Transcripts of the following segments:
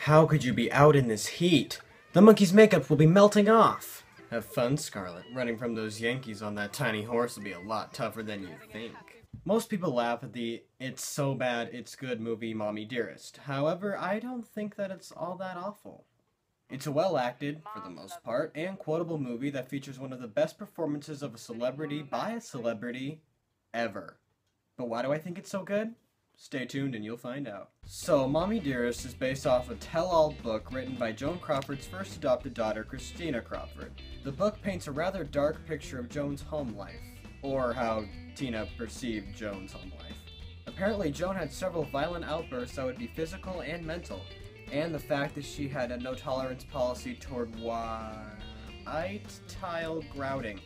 How could you be out in this heat? The monkey's makeup will be melting off. Have fun, Scarlet. Running from those Yankees on that tiny horse will be a lot tougher than you think. Most people laugh at the "it's so bad, it's good" movie Mommie Dearest. However, I don't think that it's all that awful. It's a well-acted, for the most part, and quotable movie that features one of the best performances of a celebrity by a celebrity ever. But why do I think it's so good? Stay tuned and you'll find out. So, Mommie Dearest is based off a tell-all book written by Joan Crawford's first adopted daughter, Christina Crawford. The book paints a rather dark picture of Joan's home life, or how Tina perceived Joan's home life. Apparently, Joan had several violent outbursts that would be physical and mental, and the fact that she had a no-tolerance policy toward white tile grouting.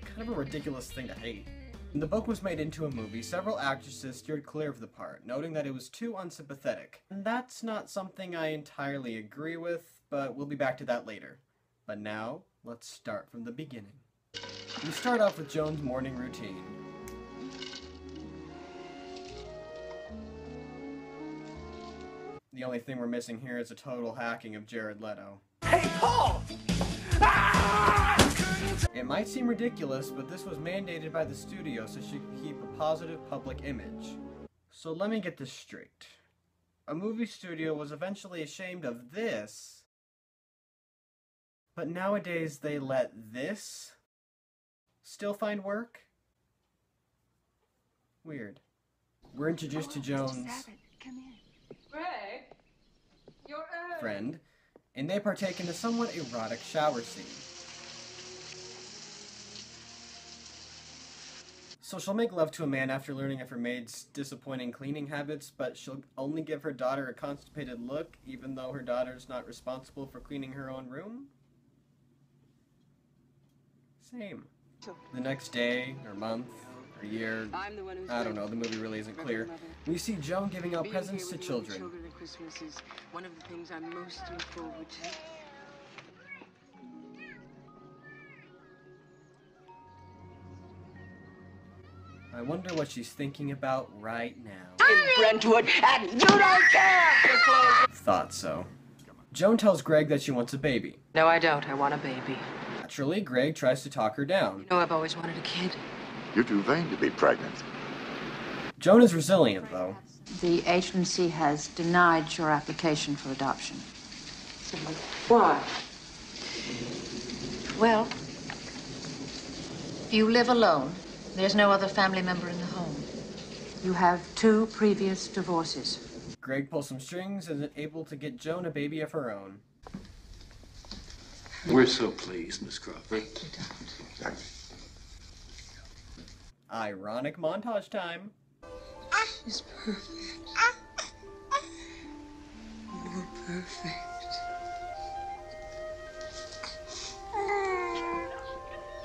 Kind of a ridiculous thing to hate. When the book was made into a movie, several actresses steered clear of the part, noting that it was too unsympathetic. And that's not something I entirely agree with, but we'll be back to that later. But now, let's start from the beginning. We start off with Joan's morning routine. The only thing we're missing here is a total hacking of Jared Leto. Hey, Paul! It might seem ridiculous, but this was mandated by the studio so she could keep a positive public image. So let me get this straight. A movie studio was eventually ashamed of this, but nowadays they let this still find work? We're introduced to Joan's friend, and they partake in a somewhat erotic shower scene. So she'll make love to a man after learning of her maid's disappointing cleaning habits, but she'll only give her daughter a constipated look, even though her daughter's not responsible for cleaning her own room? Same. The next day, or month, or year, I don't know, the movie really isn't clear, we see Joan giving out presents to children. At Christmas is one of the things I'm most looking forward to. I wonder what she's thinking about right now. In Brentwood, and you don't care! Thought so. Joan tells Greg that she wants a baby. No, I don't. I want a baby. Naturally, Greg tries to talk her down. You know, I've always wanted a kid. You're too vain to be pregnant. Joan is resilient, though. The agency has denied your application for adoption. Why? Well, you live alone. There's no other family member in the home. You have 2 previous divorces. Greg pulls some strings and is able to get Joan a baby of her own. We're so pleased, Miss Crawford. Thank Ironic montage time. She's perfect. You're perfect.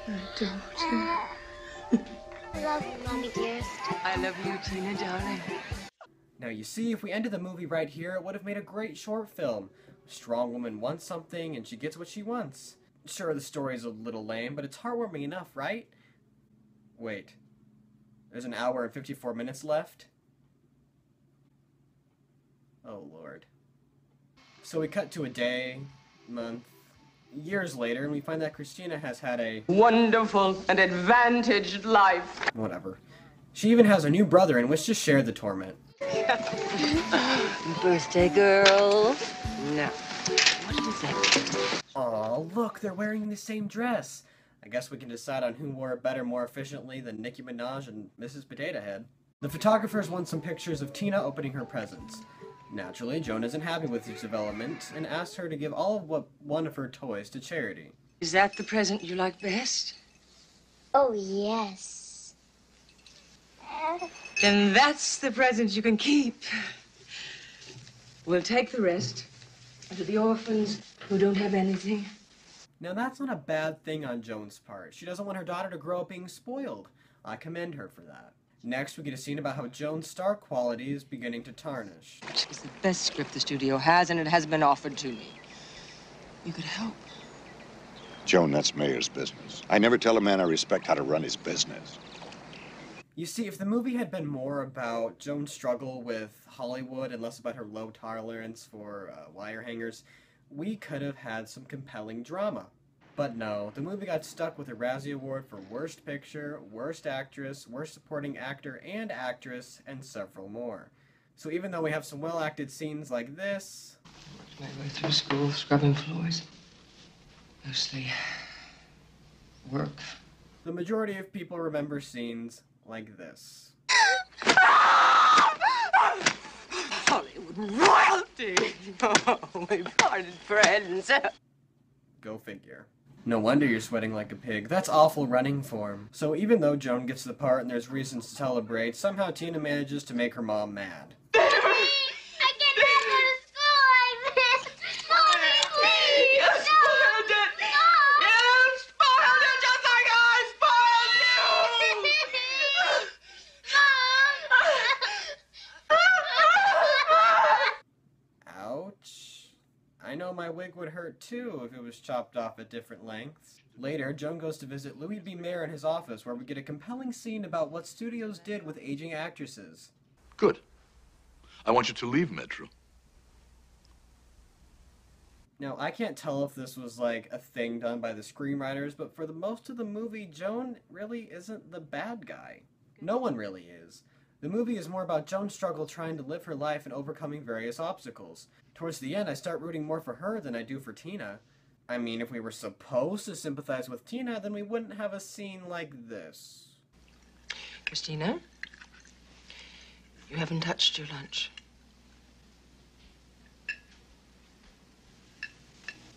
My daughter. I love you, Mommie Dearest. I love you, Tina, darling. Now you see, if we ended the movie right here, it would have made a great short film. A strong woman wants something, and she gets what she wants. Sure, the story's a little lame, but it's heartwarming enough, right? Wait. There's an hour and 54 minutes left? Oh, Lord. So we cut to a day, month, years later, and we find that Christina has had a Wonderful and advantaged life. whatever. She even has a new brother in which to share the torment. Birthday girl. No. What do you think? Aw, look, they're wearing the same dress. I guess we can decide on who wore it better more efficiently than Nicki Minaj and Mrs. Potato Head. The photographers want some pictures of Tina opening her presents. Naturally, Joan isn't happy with this development and asks her to give all of one of her toys to charity. Is that the present you like best? Oh, yes. Then that's the present you can keep. We'll take the rest to the orphans who don't have anything. Now that's not a bad thing on Joan's part. She doesn't want her daughter to grow up being spoiled. I commend her for that. Next, we get a scene about how Joan's star quality is beginning to tarnish. It's the best script the studio has, and it has been offered to me. You could help. Joan, that's Mayor's business. I never tell a man I respect how to run his business. You see, if the movie had been more about Joan's struggle with Hollywood and less about her low tolerance for wire hangers, we could have had some compelling drama. But no, the movie got stuck with a Razzie Award for Worst Picture, Worst Actress, Worst Supporting Actor and Actress, and several more. So even though we have some well-acted scenes like this... My way through school, scrubbing floors. Mostly work. The majority of people remember scenes like this. Hollywood royalty! Oh, my parted friends. Go figure. No wonder you're sweating like a pig. That's awful running form. So even though Joan gets the part and there's reasons to celebrate, somehow Tina manages to make her mom mad. I can never go to school like this. Mommy, please. You spoiled it! You spoiled it just like I spoiled you! Ouch. I know my wig would hurt too if it was chopped off at different lengths. Later, Joan goes to visit Louis B. Mayer in his office, where we get a compelling scene about what studios did with aging actresses. Good. I want you to leave Metro. Now, I can't tell if this was like a thing done by the screenwriters, but for the most of the movie, Joan really isn't the bad guy. No one really is. The movie is more about Joan's struggle trying to live her life and overcoming various obstacles. Towards the end, I start rooting more for her than I do for Tina. I mean, if we were supposed to sympathize with Tina, then we wouldn't have a scene like this. Christina, you haven't touched your lunch.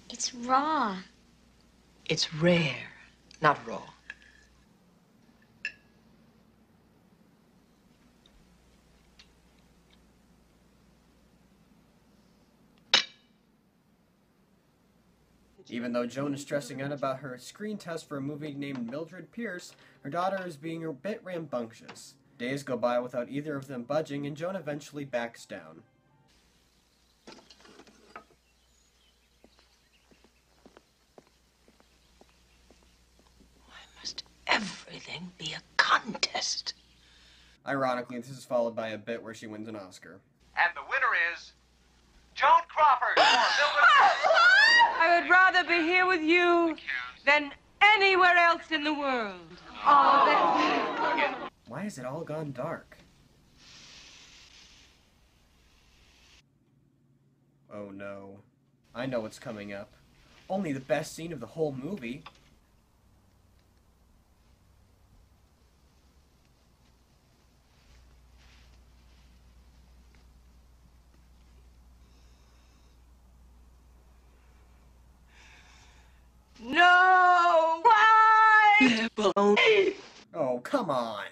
It's raw. It's rare, not raw. Even though Joan is stressing out about her screen test for a movie named Mildred Pierce, her daughter is being a bit rambunctious. Days go by without either of them budging, and Joan eventually backs down. Why must everything be a contest? Ironically, this is followed by a bit where she wins an Oscar. And the winner is Joan Crawford for Mildred. I would rather be here with you than anywhere else in the world. Oh, Why has it all gone dark? Oh no. I know what's coming up. Only the best scene of the whole movie. no! Why? Oh, come on.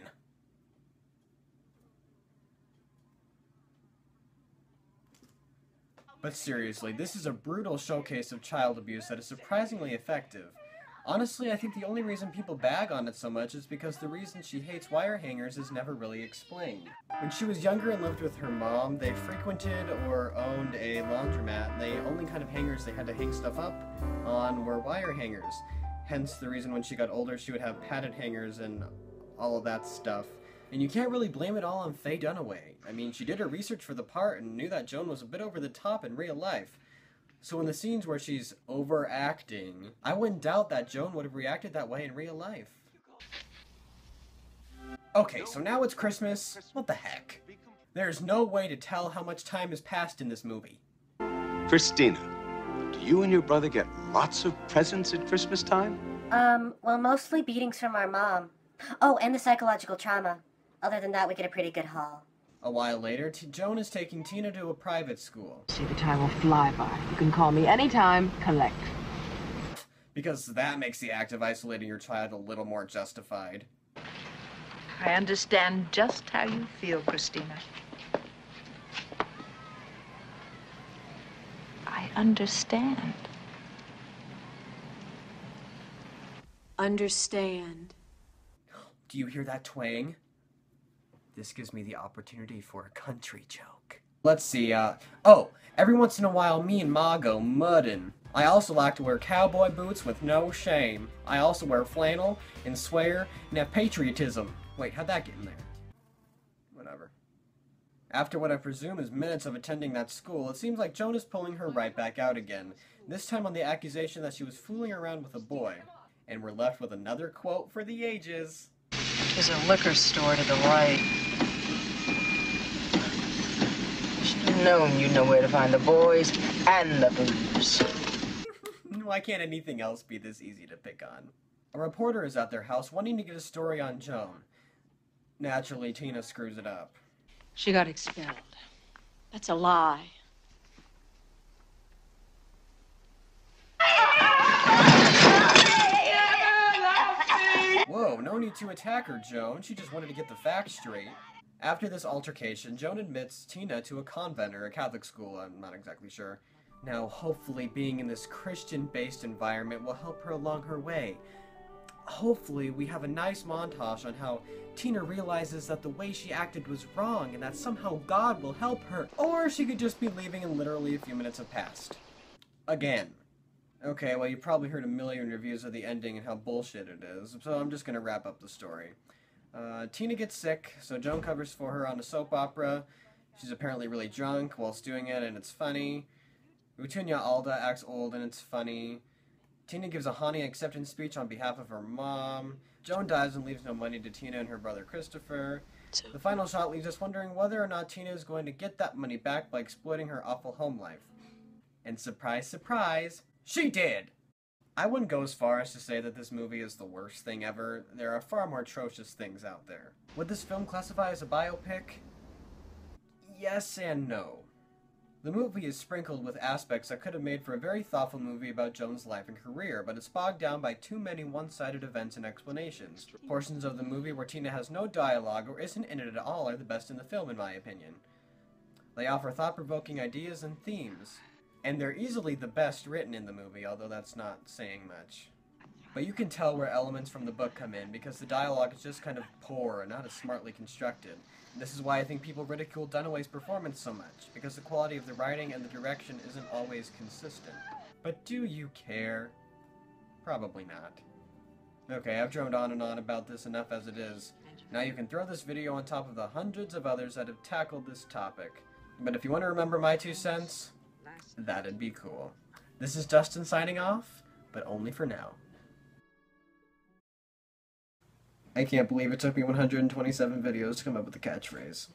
But seriously, this is a brutal showcase of child abuse that is surprisingly effective. Honestly, I think the only reason people bag on it so much is because the reason she hates wire hangers is never really explained. When she was younger and lived with her mom, they frequented or owned a laundromat, and the only kind of hangers they had to hang stuff up on were wire hangers. Hence the reason when she got older she would have padded hangers and all of that stuff. And you can't really blame it all on Faye Dunaway. I mean, she did her research for the part and knew that Joan was a bit over the top in real life. So in the scenes where she's overacting, I wouldn't doubt that Joan would have reacted that way in real life. Okay, so now it's Christmas. What the heck? There's no way to tell how much time has passed in this movie. Christina, do you and your brother get lots of presents at Christmas time? Well, mostly beatings from our mom. Oh, and the psychological trauma. Other than that, we get a pretty good haul. A while later, Joan is taking Tina to a private school. See, the time will fly by. You can call me anytime. Collect. Because that makes the act of isolating your child a little more justified. I understand just how you feel, Christina. I understand. Understand. Do you hear that twang? This gives me the opportunity for a country joke. Let's see, oh, every once in a while me and Ma go muddin'. I also like to wear cowboy boots with no shame. I also wear flannel and swear and have patriotism. Wait, how'd that get in there? Whatever. After what I presume is minutes of attending that school, it seems like Joan is pulling her right back out again, this time on the accusation that she was fooling around with a boy. And we're left with another quote for the ages. There's a liquor store to the right. Should have known you'd know where to find the boys and the booze. Why can't anything else be this easy to pick on? A reporter is at their house wanting to get a story on Joan. Naturally, Tina screws it up. She got expelled. That's a lie. Whoa, no need to attack her, Joan. She just wanted to get the facts straight. After this altercation, Joan admits Tina to a convent or a Catholic school, I'm not exactly sure. Now, hopefully being in this Christian-based environment will help her along her way. Hopefully we have a nice montage on how Tina realizes that the way she acted was wrong and that somehow God will help her. Or she could just be leaving and literally a few minutes have passed. Again. Okay, well you probably heard a million reviews of the ending and how bullshit it is, so I'm just gonna wrap up the story. Tina gets sick, so Joan covers for her on a soap opera. She's apparently really drunk whilst doing it, and it's funny. Utunya Alda acts old, and it's funny. Tina gives a Hani acceptance speech on behalf of her mom. Joan dies and leaves no money to Tina and her brother Christopher. The final shot leaves us wondering whether or not Tina is going to get that money back by exploiting her awful home life. And surprise, surprise, she did! I wouldn't go as far as to say that this movie is the worst thing ever. There are far more atrocious things out there. Would this film classify as a biopic? Yes and no. The movie is sprinkled with aspects that could have made for a very thoughtful movie about Joan's life and career, but it's bogged down by too many one-sided events and explanations. Portions of the movie where Tina has no dialogue or isn't in it at all are the best in the film, in my opinion. They offer thought-provoking ideas and themes. And they're easily the best written in the movie, although that's not saying much. But you can tell where elements from the book come in, because the dialogue is just kind of poor and not as smartly constructed. And this is why I think people ridicule Dunaway's performance so much, because the quality of the writing and the direction isn't always consistent. But do you care? Probably not. Okay, I've droned on and on about this enough as it is. Now you can throw this video on top of the hundreds of others that have tackled this topic. But if you want to remember my 2 cents, that'd be cool. This is Dustin signing off, but only for now. I can't believe it took me 127 videos to come up with the catchphrase.